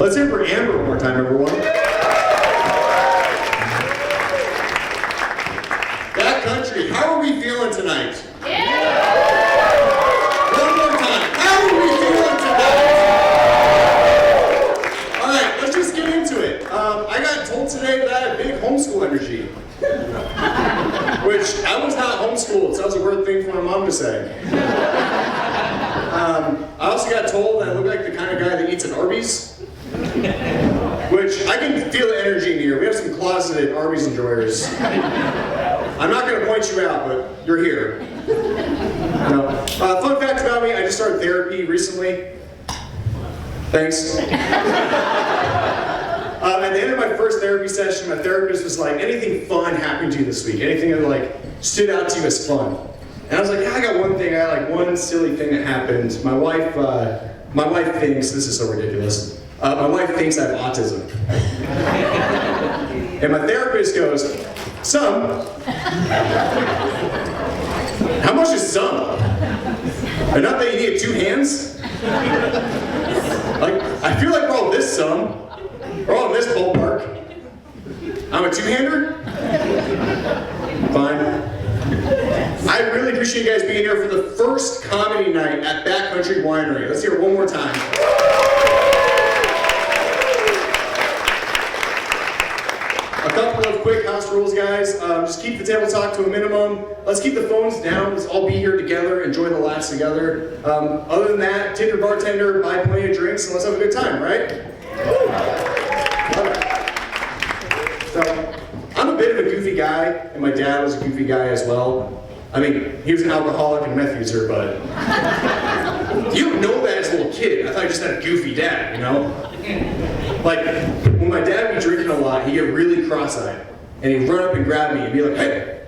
Let's hear it for Amber one more time, everyone. BackCountry, how are we feeling tonight? One more time, how are we feeling tonight? All right, let's just get into it. I got told today that I have big homeschool energy, which I was not homeschooled, so that was a weird thing for my mom to say. I also got told that I look like the kind of guy that eats at Arby's, which I can feel the energy in here. We have some closeted Arby's enjoyers. I'm not going to point you out, but you're here. No. Fun fact about me, I just started therapy recently. Thanks. At the end of my first therapy session, my therapist was like, anything fun happened to you this week? Anything that like stood out to you as fun? And I was like, yeah, I got one thing. I got like one silly thing that happened. My wife thinks, this is so ridiculous. My wife thinks I have autism. And my therapist goes, some? How much is some? Enough that you need 2 hands? Like, I feel like we're all this some. We're all in this ballpark. I'm a 2-hander? Fine. I really appreciate you guys being here for the first comedy night at BackCountry Winery. Let's hear it one more time. A couple of quick house rules, guys. Just keep the table talk to a minimum. Let's keep the phones down. Let's all be here together, enjoy the laughs together. Other than that, tip your bartender, buy plenty of drinks, and let's have a good time, right? Okay. So, I'm a bit of a goofy guy, and my dad was a goofy guy as well. I mean, he was an alcoholic and meth user, but you don't know that as a little kid. I thought you just had a goofy dad, you know? Like, when my dad would be drinking a lot, he'd get really cross-eyed, and he'd run up and grab me and be like, hey,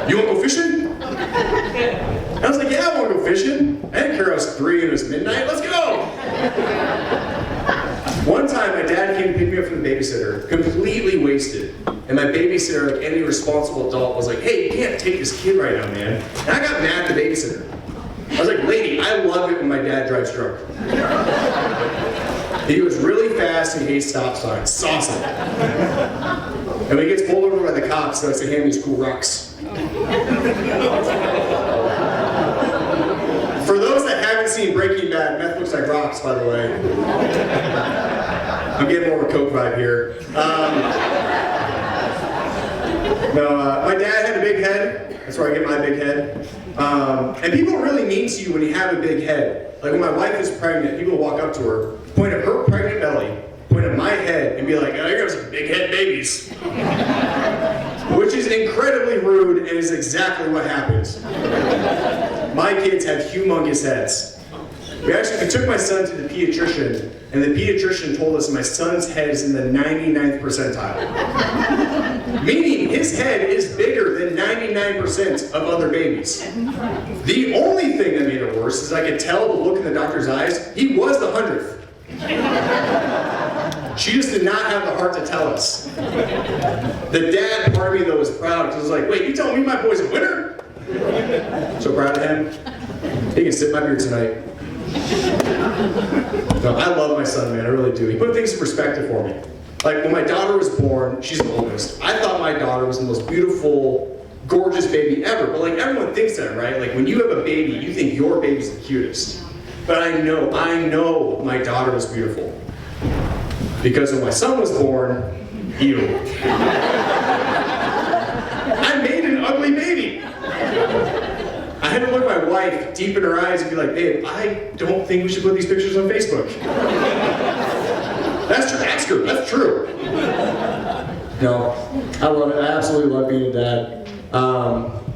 you want to go fishing? And I was like, yeah, I want to go fishing. I didn't care I was 3 and it was midnight. Let's go! One time, my dad came to pick me up from the babysitter, completely wasted. And my babysitter, like any responsible adult, was like, hey, you can't take this kid right now, man. And I got mad at the babysitter. I was like, lady, I love it when my dad drives drunk. He goes really fast and he hates stop signs. It's awesome. And when he gets pulled over by the cops, he likes to hand me his cool rocks. For those that haven't seen Breaking Bad, meth looks like rocks, by the way. I'm getting more of a Coke vibe here. My dad had a big head. That's where I get my big head. And people are really mean to you when you have a big head. Like when my wife is pregnant, people walk up to her, point at her pregnant belly, point at my head, and be like, oh, you got some big head babies. Which is incredibly rude and is exactly what happens. My kids have humongous heads. We took my son to the pediatrician, and the pediatrician told us my son's head is in the 99th percentile. Meaning his head is bigger than 99% of other babies. The only thing that made it worse is I could tell the look in the doctor's eyes, he was the 100th. She just did not have the heart to tell us. The dad part of me though was proud because I was like, wait, you telling me my boy's a winner? So proud of him. He can sip my beer tonight. No, I love my son, man, I really do. He put things in perspective for me. Like when my daughter was born, she's the oldest. I thought my daughter was the most beautiful, gorgeous baby ever. But like everyone thinks that, right? Like when you have a baby, you think your baby's the cutest. But I know my daughter was beautiful. Because when my son was born, ew. I made an ugly baby. I had to look my wife deep in her eyes and be like, babe, I don't think we should put these pictures on Facebook. That's true, ask her, that's true. No, I love it, I absolutely love being a dad.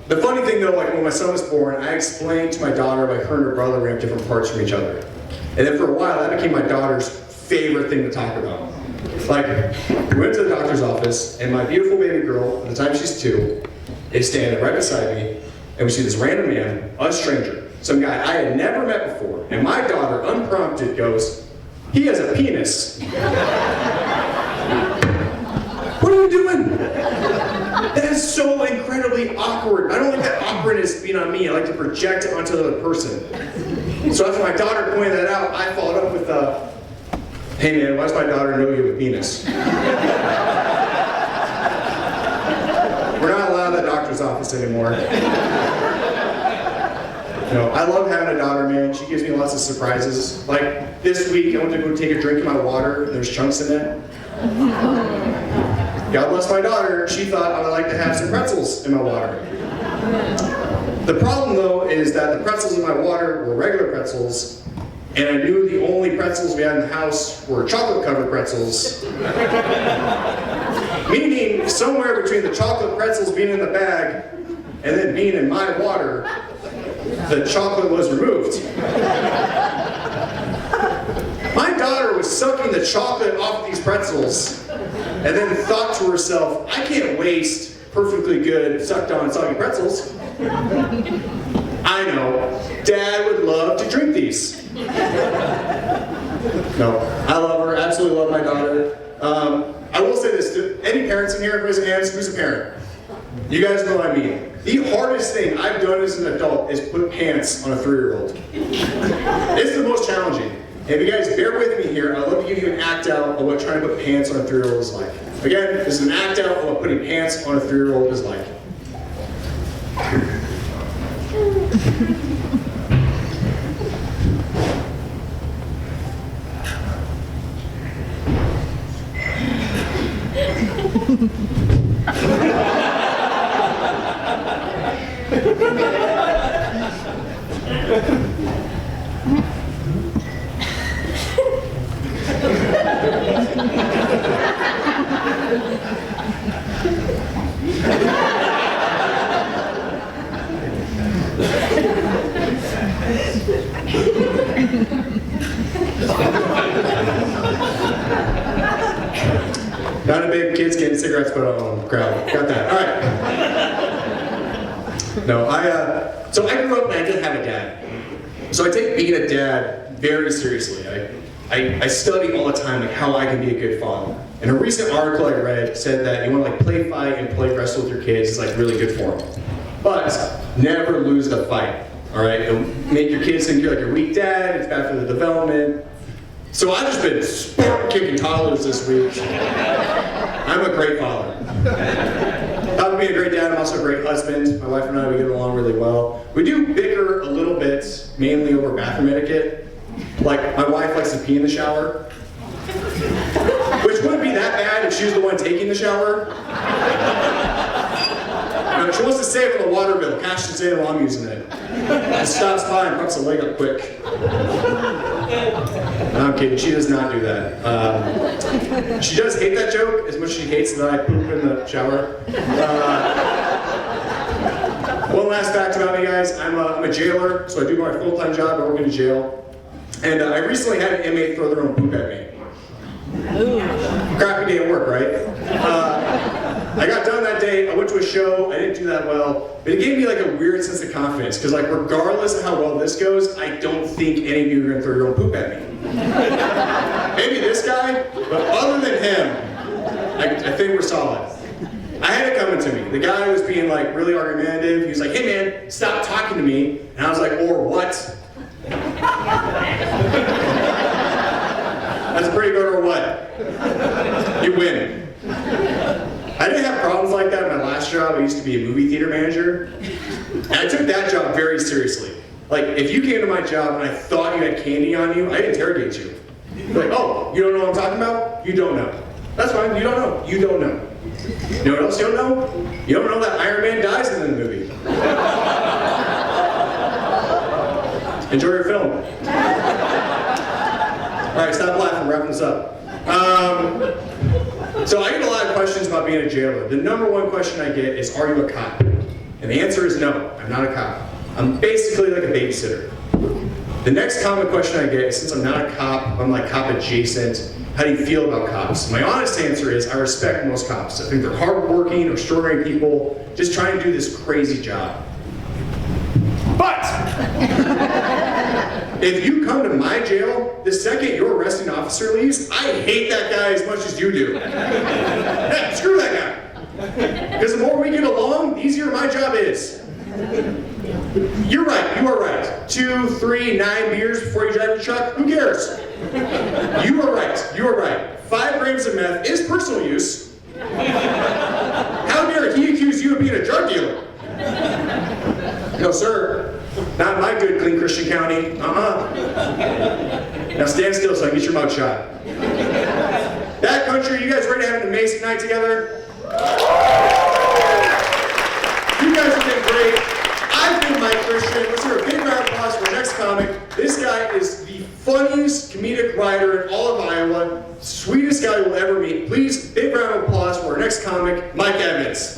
The funny thing though, like when my son was born, I explained to my daughter like her and her brother have different parts from each other. And then for a while, that became my daughter's favorite thing to talk about. Like, we went to the doctor's office, and my beautiful baby girl, at the time she's 2, is standing right beside me, and we see this random man, a stranger, some guy I had never met before, and my daughter, unprompted, goes, he has a penis. What are you doing? That is so incredibly awkward. I don't like that awkwardness being on me. I like to project it onto the other person. So after my daughter pointed that out, I followed up with, Hey man, why does my daughter know you have a penis? We're not allowed in the doctor's office anymore. No, I love having a daughter, man. She gives me lots of surprises. Like this week, I went to go take a drink of my water, and there's chunks in it. God bless my daughter, she thought I would like to have some pretzels in my water. The problem, though, is that the pretzels in my water were regular pretzels, and I knew the only pretzels we had in the house were chocolate-covered pretzels. Meaning, somewhere between the chocolate pretzels being in the bag and then being in my water, the chocolate was removed. My daughter was sucking the chocolate off these pretzels and then thought to herself, I can't waste perfectly good sucked on soggy pretzels. I know, Dad would love to drink these. No, I love her, absolutely love my daughter. I will say this, to any parents in here, raise your hands, who's a parent? You guys know what I mean. The hardest thing I've done as an adult is put pants on a 3-year-old. It's the most challenging. And if you guys bear with me here, I'd love to give you an act out of what trying to put pants on a 3-year-old is like. Again, this is an act out of what putting pants on a 3-year-old is like. Not a big kids getting cigarettes put on crowd. Got that. All right. No, so I grew up and I did have a dad. So I take being a dad very seriously. I study all the time like how I can be a good father. And a recent article I read said that you want to like play fight and play wrestle with your kids is like really good for them. But never lose the fight. All right? It'll make your kids think you're like a weak dad. It's bad for the development. So I've just been sport kicking toddlers this week. I'm a great father. Not being a great dad, I'm also a great husband. My wife and I, we get along really well. We do bicker a little bit, mainly over bathroom etiquette. Like, my wife likes to pee in the shower. Which wouldn't be that bad if she was the one taking the shower. No, she wants to save on the water bill. Cash should say while I'm using it. And stops by and props the leg up quick. No, I'm kidding. She does not do that. She does hate that joke as much as she hates that I poop in the shower. One last fact about me, guys. I'm a jailer, so I do my full-time job. I work in a jail. And I recently had an inmate throw their own poop at me. Crappy day at work, right? I got done that day, I went to a show, I didn't do that well, but it gave me like a weird sense of confidence, because like regardless of how well this goes, I don't think any of you are going to throw your own poop at me. Maybe this guy, but other than him, I think we're solid. I had it coming to me. The guy was being like really argumentative. He was like, hey man, stop talking to me. And I was like, or what? That's pretty good, or what? You win. I didn't have problems like that in my last job. I used to be a movie theater manager. And I took that job very seriously. Like, if you came to my job and I thought you had candy on you, I'd interrogate you. Like, oh, you don't know what I'm talking about? You don't know. That's fine, you don't know. You don't know. You know what else you don't know? You don't know that Iron Man dies in the movie. Enjoy your film. All right, stop laughing, wrapping this up. So I get a lot of questions about being a jailer. The number one question I get is, are you a cop? And the answer is no, I'm not a cop. I'm basically like a babysitter. The next common question I get is, since I'm not a cop, I'm like cop adjacent, how do you feel about cops? My honest answer is, I respect most cops. I think they're hardworking, extraordinary people, just trying to do this crazy job. But if you come to my jail, the second your arresting officer leaves, I hate that guy as much as you do. Hey, screw that guy. Because the more we get along, the easier my job is. You're right, you are right. 2, 3, 9 beers before you drive your truck, who cares? You are right. you are right. 5 grams of meth is personal use. How dare he accuse you of being a drug dealer? No, sir. Not in my good, clean Christian county. Now stand still so I can get your mug shot. BackCountry, you guys ready to have an amazing night together? You guys have been great. I've been Mike Christian. Let's hear a big round of applause for our next comic. This guy is the funniest comedic writer in all of Iowa. Sweetest guy you'll ever meet. Please, big round of applause for our next comic, Mike Evans.